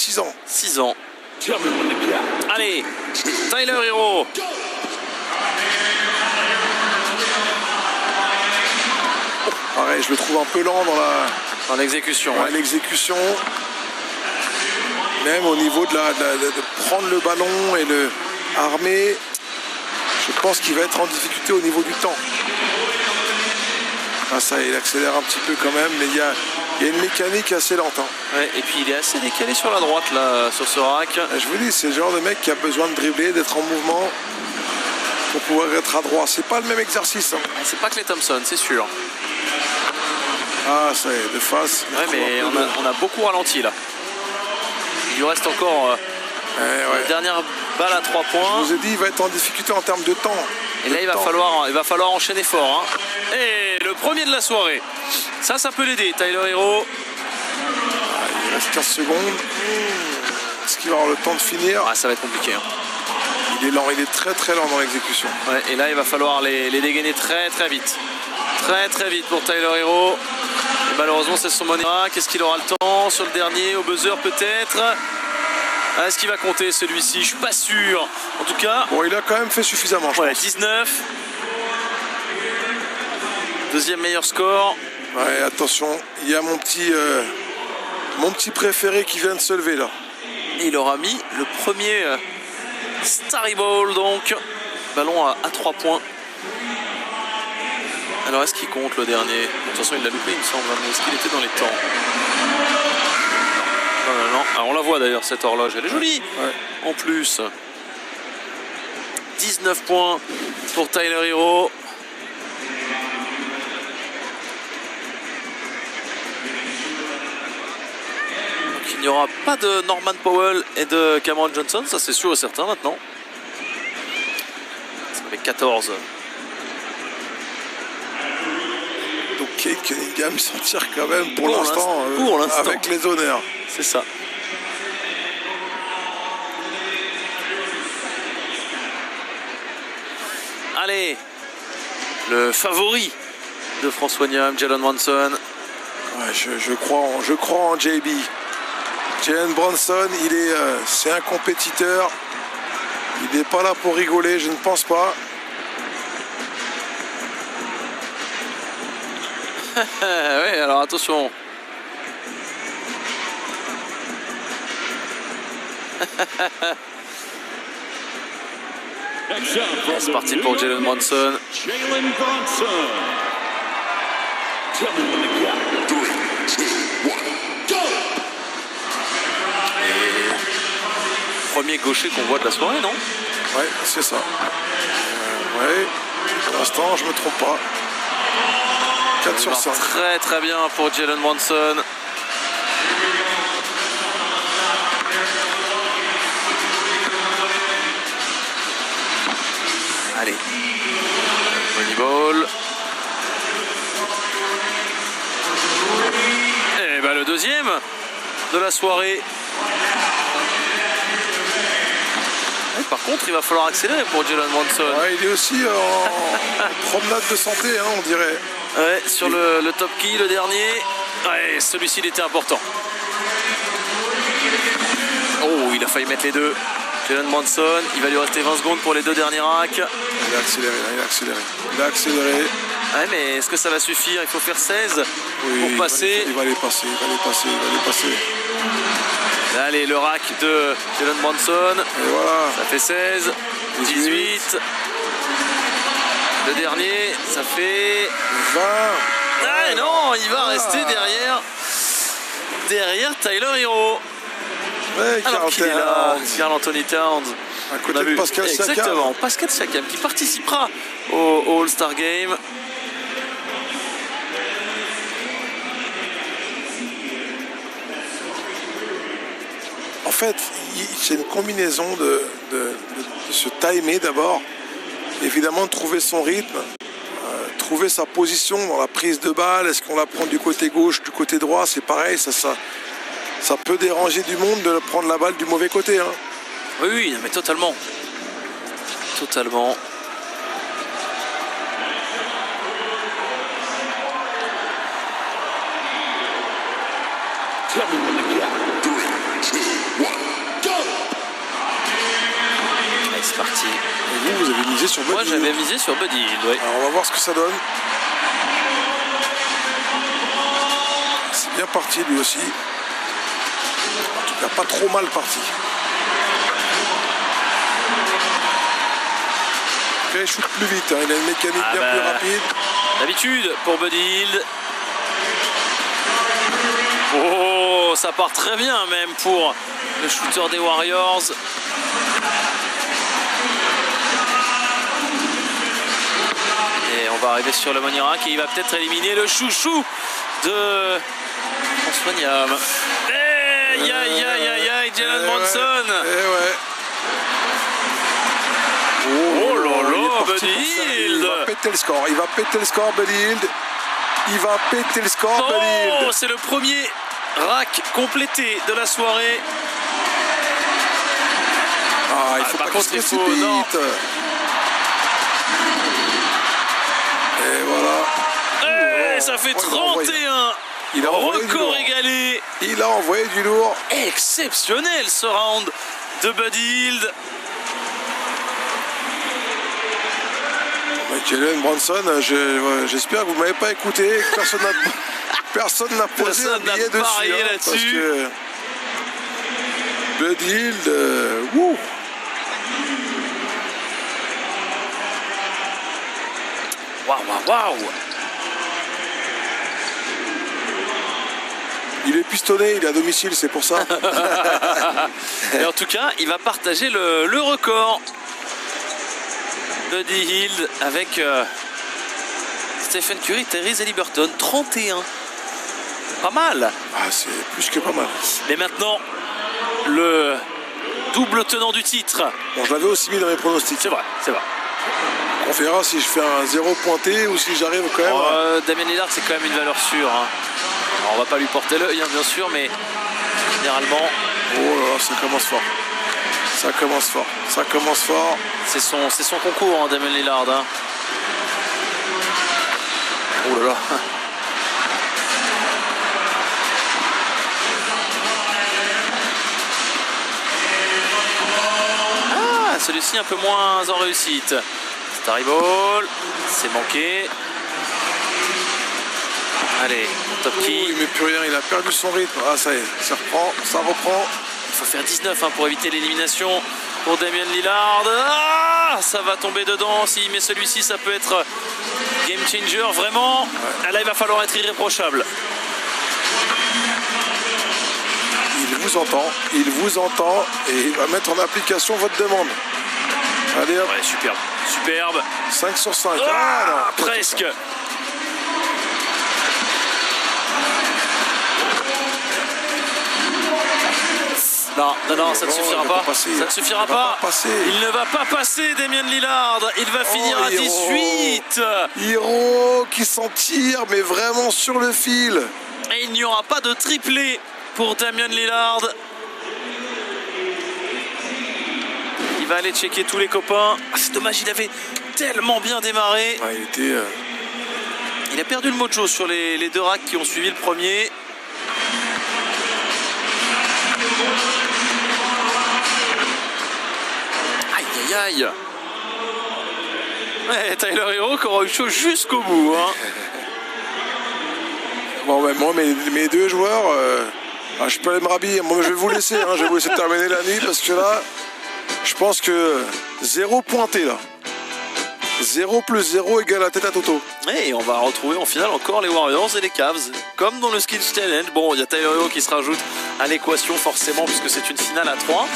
6 ans. 6 ans. Allez, Tyler Hero. Pareil, je le trouve un peu lent dans l'exécution. Ouais. L'exécution. Même au niveau de prendre le ballon et le armer, je pense qu'il va être en difficulté au niveau du temps. Ah, ça, il accélère un petit peu quand même, mais il y a une mécanique assez lente. Hein. Ouais, et puis il est assez décalé sur la droite, là, sur ce rack. Je vous dis, c'est le genre de mec qui a besoin de dribbler, d'être en mouvement pour pouvoir être à droit. C'est pas le même exercice. Hein. C'est pas Klay Thompson, c'est sûr. Ah, ça y est, de face. Ouais, mais on a beaucoup ralenti, là. Il lui reste encore la dernière balle à 3 points. Je vous ai dit, il va être en difficulté en termes de temps. Et là, il va falloir enchaîner fort. Hein. Et le premier de la soirée. Ça peut l'aider, Tyler Hero. Il reste 15 secondes. Est-ce qu'il va avoir le temps de finir? Ah, ça va être compliqué. Hein. Il est lent, il est très très lent dans l'exécution. Ouais, et là, il va falloir les dégainer très très vite. Très très vite pour Tyler Hero. Et malheureusement, c'est son money. Qu'est-ce qu'il aura le temps sur le dernier? Au buzzer peut-être. Est-ce qu'il va compter celui-ci? Je suis pas sûr. En tout cas... Bon, il a quand même fait suffisamment, je pense. 19. Deuxième meilleur score. Ouais, attention, il y a mon petit préféré qui vient de se lever là. Et il aura mis le premier Starry Ball, donc. Ballon à 3 points. Alors, est-ce qu'il compte le dernier? De toute façon, il l'a loupé, il me semble. Mais est-ce qu'il était dans les temps? Non. Alors, on la voit d'ailleurs, cette horloge. Elle est jolie. Ouais. En plus. 19 points pour Tyler Hero. Donc, il n'y aura pas de Norman Powell et de Cameron Johnson. Ça, c'est sûr et certain maintenant. Ça fait 14. Donc Cade Cunningham s'en tire quand même pour l'instant avec les honneurs. C'est ça. Allez, le favori de François Niam, Jalen Brunson. Ouais, je crois en JB. Jalen Brunson, c'est un compétiteur. Il n'est pas là pour rigoler, je ne pense pas. Ouais, alors attention. C'est parti pour Jalen Brunson. Premier gaucher qu'on voit de la soirée, non? Ouais, c'est ça. Ouais, pour l'instant, je me trompe pas. 4 sur 5. Très très bien pour Jalen Brunson. Allez. Moneyball. Et ben le deuxième de la soirée. Et par contre, il va falloir accélérer pour Jalen Brunson. Ouais, il est aussi en promenade de santé, hein, on dirait. Ouais, sur le top key, le dernier. Ouais, celui-ci, il était important. Oh, il a failli mettre les deux. Jalen Brunson, il va lui rester 20 secondes pour les deux derniers racks. Il a accéléré. Ouais, mais est-ce que ça va suffire? Il faut faire 16 pour passer. Il va les passer. Allez, le rack de Jalen Brunson. Et voilà. Ça fait 16, 18. Le dernier, ça fait 20. Ah non, il va rester derrière Tyler Hero. Ouais, alors qu'il est là, Karl Anthony Towns. À côté de Pascal Siakam. Exactement, Pascal Siakam qui participera au All-Star Game. En fait, c'est une combinaison de se timer d'abord, évidemment de trouver son rythme, trouver sa position dans la prise de balle. Est-ce qu'on la prend du côté gauche, du côté droit? C'est pareil, ça peut déranger du monde de prendre la balle du mauvais côté. Hein. Oui, mais totalement. Totalement. sur Buddy Moi Hield. j'avais misé sur Buddy Hield, oui. Alors on va voir ce que ça donne. C'est bien parti lui aussi. En tout cas pas trop mal parti. Il shoot plus vite, hein. Il a une mécanique bien plus rapide. D'habitude pour Buddy Hield. Oh, ça part très bien même pour le shooter des Warriors. Et on va arriver sur le Monirac et il va peut-être éliminer le chouchou de François Niam. Aïe aïe aïe aïe aïe, Jalen Brunson. Oh là là, Buddy Hield. Il va péter le score, Buddy Hield. Il va péter le score, Buddy Hield. Oh, c'est le premier rack complété de la soirée. Il faut pas qu'il se précipite. Et voilà. Et ça fait 31. Il a record égalé. Il a envoyé du lourd. Exceptionnel ce round de Buddy Hield. Jalen Brunson, j'espère que vous ne m'avez pas écouté. Personne n'a posé un billet dessus. Parce que Buddy Hield, Waouh. Il est pistonné, il est à domicile, c'est pour ça. Et en tout cas, il va partager le record. Buddy Hield avec Stephen Curry, Tyrese Haliburton, 31. Pas mal. C'est plus que pas mal. Mais maintenant, le double tenant du titre. Bon, je l'avais aussi mis dans mes pronostics. C'est vrai. On verra si je fais un 0 pointé ou si j'arrive quand même. Damien Lillard, c'est quand même une valeur sûre. Hein. Alors, on va pas lui porter l'œil, bien sûr, mais généralement. Oh là là, ça commence fort. C'est son concours, hein, Damien Lillard. Hein. Oh là là. Celui-ci un peu moins en réussite. Starry Ball, c'est manqué. Allez, top key. Il met plus rien, il a perdu son rythme. Ça y est, ça reprend. Il faut faire 19 pour éviter l'élimination pour Damien Lillard. Ça va tomber dedans. S'il met celui-ci, ça peut être game changer, vraiment. Ouais. Là, il va falloir être irréprochable. Il vous entend et il va mettre en application votre demande. Allez hop. Ouais, superbe. 5 sur 5. Non, presque. Non, ça ne suffira pas. Ça ne suffira pas. Il ne va pas passer, Damien Lillard. Il va finir à 18. Hero qui s'en tire, mais vraiment sur le fil. Et il n'y aura pas de triplé pour Damien Lillard. Il va aller checker tous les copains. C'est dommage, il avait tellement bien démarré. Il a perdu le mojo sur les deux racks qui ont suivi le premier. Aïe. Ouais, Tyler Hero qui aura eu chaud jusqu'au bout. Hein. Bon, ben, moi, mes deux joueurs, je peux aller me rhabiller. Moi, je vais vous laisser. Je vais vous laisser terminer la nuit parce que là, je pense que 0 pointé là. 0 plus 0 égale la tête à Toto. Et on va retrouver en finale encore les Warriors et les Cavs, comme dans le Skills Challenge. Bon, il y a Tyler Hero qui se rajoute à l'équation forcément puisque c'est une finale à 3.